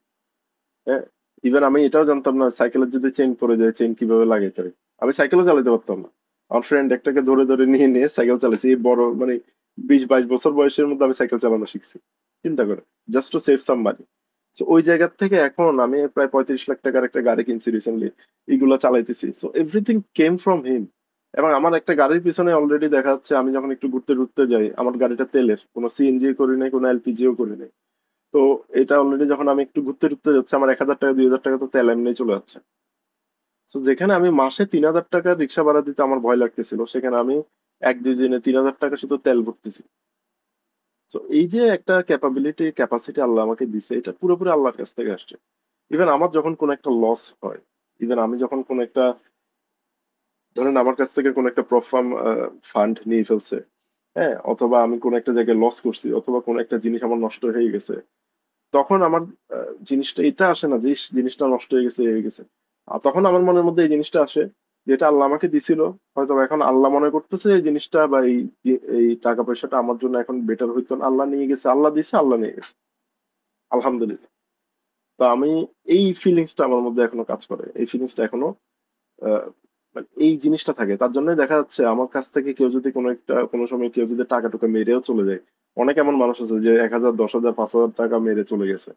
হ্যাঁ, ইভেন আমি এটাও জানতাম না সাইকেলের যদি চেইন পড়ে যায় চেইন কিভাবে লাগাইতে হয়। আমি সাইকেলও চালাতে পারতাম না। আমার ফ্রেন্ড একটাকে ধরে ধরে নিয়ে নিয়ে সাইকেল চালাইছি, এই বড় মানে 20-22 বছর বয়সের মধ্যে আমি সাইকেল চালানো শিখছি। চিন্তা করে, just to save some money. So ওই জায়গা থেকে এখন আমি প্রায় 35 লাখ টাকার একটা গাড়ি কিনছি রিসেন্টলি, এগুলো চালাইতেছি। So everything came from him. এবং আমার একটা গাড়ির পিছনে অলরেডি দেখা যাচ্ছে, আমি যখন একটু ঘুরতে ঘুরতে যাই, আমার গাড়িটা তেলের, কোনো সিএনজি করি নাই, কোনো এলপিজিও করি নাই। তো এটা অলরেডি যখন আমি একটু ঘুরতে টুরতে যাচ্ছি, আমার 1,000 টাকা 2,000 টাকা তো তেল এমনি চলে যাচ্ছে। তো যেখানে আমি মাসে 3,000 টাকা রিক্সা ভাড়া দিতে আমার ভয় লাগতেছিল, সেখানে আমি 1-2 দিনে 3,000 টাকা শুধু তেল ভরতেছি। তো এই যে একটা ক্যাপাবিলিটি ক্যাপাসিটি আল্লাহ আমাকে দিছে, এটা পুরোপুরি আল্লাহর কাছ থেকে আসছে। ইভেন আমার যখন কোনো একটা লস হয়, ইভেন আমি যখন কোনো একটা ধরেন আমার কাছ থেকে কোনো একটা প্রফার্ম ফান্ড নিয়ে ফেলছে, হ্যাঁ, অথবা আমি কোনো একটা জায়গায় লস করছি, অথবা কোনো একটা জিনিস আমার নষ্ট হয়ে গেছে, তখন আমার জিনিসটা এটা আসে না যে ইস, জিনিসটা নষ্ট হয়ে গেছে হয়ে গেছে। আর তখন আমার মনের মধ্যে এই জিনিসটা আসে, যেটা আল্লাহ আমাকে দিছিল, হয়তো বা এখন আল্লাহ মনে করতেছে এই জিনিসটা বা এই টাকা পয়সাটা আমার জন্য এখন বেটার হইতো না, আল্লাহ নিয়ে গেছে, আল্লাহ দিছে, আল্লাহ নিয়ে গেছে, আলহামদুলিল্লাহ। তো আমি এই ফিলিংসটা আমার মধ্যে এখনো কাজ করে, এই ফিলিংসটা এখনো মানে এই জিনিসটা থাকে। তার জন্য দেখা যাচ্ছে আমার কাছ থেকে কেউ যদি কোনো সময় কেউ যদি টাকা টুকা মেরেও চলে যায়, অনেক এমন মানুষ আছে যে 1,000, 10,000, 5,000 টাকা মেরে চলে গেছে,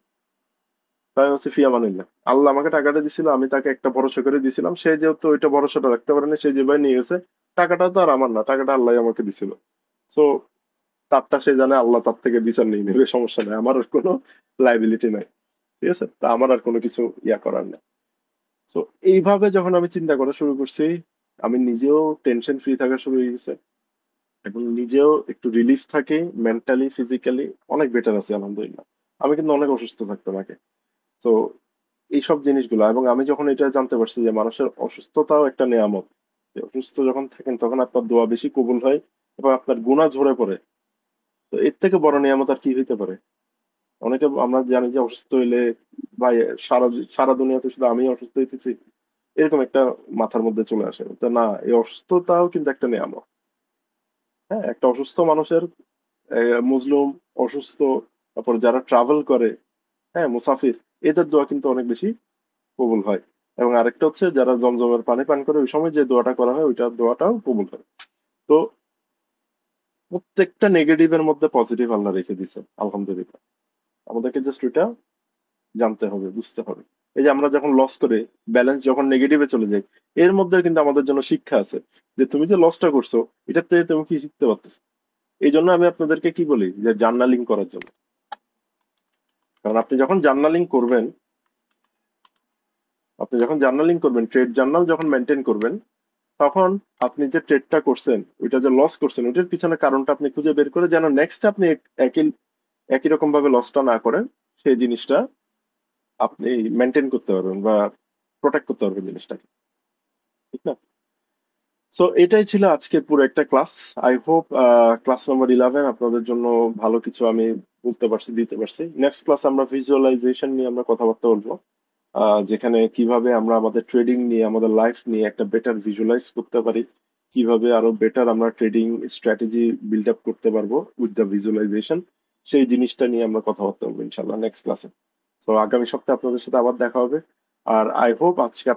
তাই হচ্ছে ফিয়া মানিল্লাহ। আল্লাহ আমাকে টাকাটা দিছিল, আমি তাকে একটা ভরসা করে দিছিলাম, সে যেহেতু ওইটা ভরসাটা রাখতে পারেনি, সে যেভাবে নিয়ে গেছে, টাকাটা তো আর আমার না, টাকাটা আল্লাহ আমাকে দিছিল। সো তারটা সে জানে, আল্লাহ তার থেকে বিচার নিয়ে নেবে, সমস্যা নেই, আমার আর কোনো লাইবিলিটি নাই। ঠিক আছে, তা আমার আর কোনো কিছু করার নেই। সো এইভাবে যখন আমি চিন্তা করা শুরু করছি, আমি নিজেও টেনশন ফ্রি থাকা শুরু হয়ে গেছে, এবং নিজেও একটু রিলিফ থাকি, মেন্টালি ফিজিক্যালি অনেক বেটার আছি আলহামদুলিল্লাহ। আমি কিন্তু অনেক অসুস্থ থাকতাম আগে। তো এইসব জিনিসগুলো, এবং আমি যখন এটা জানতে পারছি যে মানুষের অসুস্থতাও একটা নেয়ামত, যে অসুস্থ যখন থাকেন তখন আপনার দোয়া বেশি কবুল হয় এবং আপনার গুনাহ ঝরে পড়ে, তো এর থেকে বড় নিয়ামত আর কি হইতে পারে? অনেকে আমরা জানি যে অসুস্থ হইলে ভাই সারা সারা দুনিয়াতে শুধু আমি অসুস্থ হইতেছি, এরকম একটা মাথার মধ্যে চলে আসে। তো না, এই অসুস্থতাও কিন্তু একটা নিয়ামত। হ্যাঁ, একটা অসুস্থ মানুষের, মুসলিম, অসুস্থ, তারপর যারা ট্রাভেল করে, হ্যাঁ, মুসাফির, এদের দোয়া কিন্তু অনেক বেশি কবুল হয়। এবং আরেকটা হচ্ছে যারা জমজমের পানি পান করে ওই সময় যে দোয়াটা করা হয়, ওইটা দোয়াটাও কবুল হয়। তো প্রত্যেকটা নেগেটিভের মধ্যে পজিটিভ আল্লাহ রেখে দিছে আলহামদুলিল্লাহ। আমাদেরকে জাস্ট ওইটা জানতে হবে, বুঝতে হবে। এই যে আমরা যখন লস করে ব্যালেন্স যখন নেগেটিভে চলে যাই, এর মধ্যে কিন্তু আমাদের জন্য শিক্ষা আছে, যে তুমি যে লসটা করছো, এটার থেকে তুমি কি শিখতে পারতেছো। এই জন্য আমি আপনাদেরকে কি বলি যে জার্নালিং করার জন্য। কারণ আপনি যখন জার্নালিং করবেন, ট্রেড জার্নাল যখন মেনটেন করবেন, তখন আপনি যে ট্রেডটা করছেন, ওইটা যে লস করছেন, ওইটার পিছনে কারণটা আপনি খুঁজে বের করে, যেন নেক্সট আপনি একই একই রকম ভাবে লসটা না করেন, সেই জিনিসটা আপনি মেনটেন করতে পারবেন বা প্রোটেক্ট করতে পারবেন জিনিসটাকে। ঠিক না? সো এটাই ছিল আজকের পুরো একটা class. I hope class number 11 আপনাদের জন্য ভালো কিছু আমি বুঝতে পারছি, দিতে পারছি। নেক্সট ক্লাস আমরা ভিজুয়ালাইজেশন নিয়ে আমরা কথাবার্তা বলবো, যেখানে কিভাবে আমরা আমাদের ট্রেডিং নিয়ে, আমাদের লাইফ নিয়ে একটা বেটার ভিজুয়ালাইজ করতে পারি, কিভাবে আরো বেটার আমরা ট্রেডিং স্ট্র্যাটেজি বিল্ড আপ করতে পারবো উইথ দ্য ভিজুয়ালাইজেশন, সেই জিনিসটা নিয়ে আমরা কথাবার্তা বলবো ইনশাল্লাহ নেক্সট ক্লাসে। তো আগামী সপ্তাহে আপনাদের সাথে আবার দেখা হবে। আর আই হোপ আজকে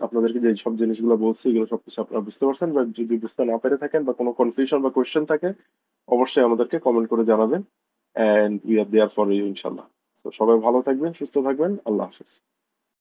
আপনাদেরকে যে সব জিনিসগুলো বলছি, এগুলো সবকিছু আপনারা বুঝতে পারছেন, বা যদি বুঝতে না পেরে থাকেন বা কোনো কনফিউশন বা কোয়েশ্চেন থাকে, অবশ্যই আমাদেরকে কমেন্ট করে জানাবেন, and we are there for you ইনশাল্লাহ। তো সবাই ভালো থাকবেন, সুস্থ থাকবেন, আল্লাহ হাফেজ।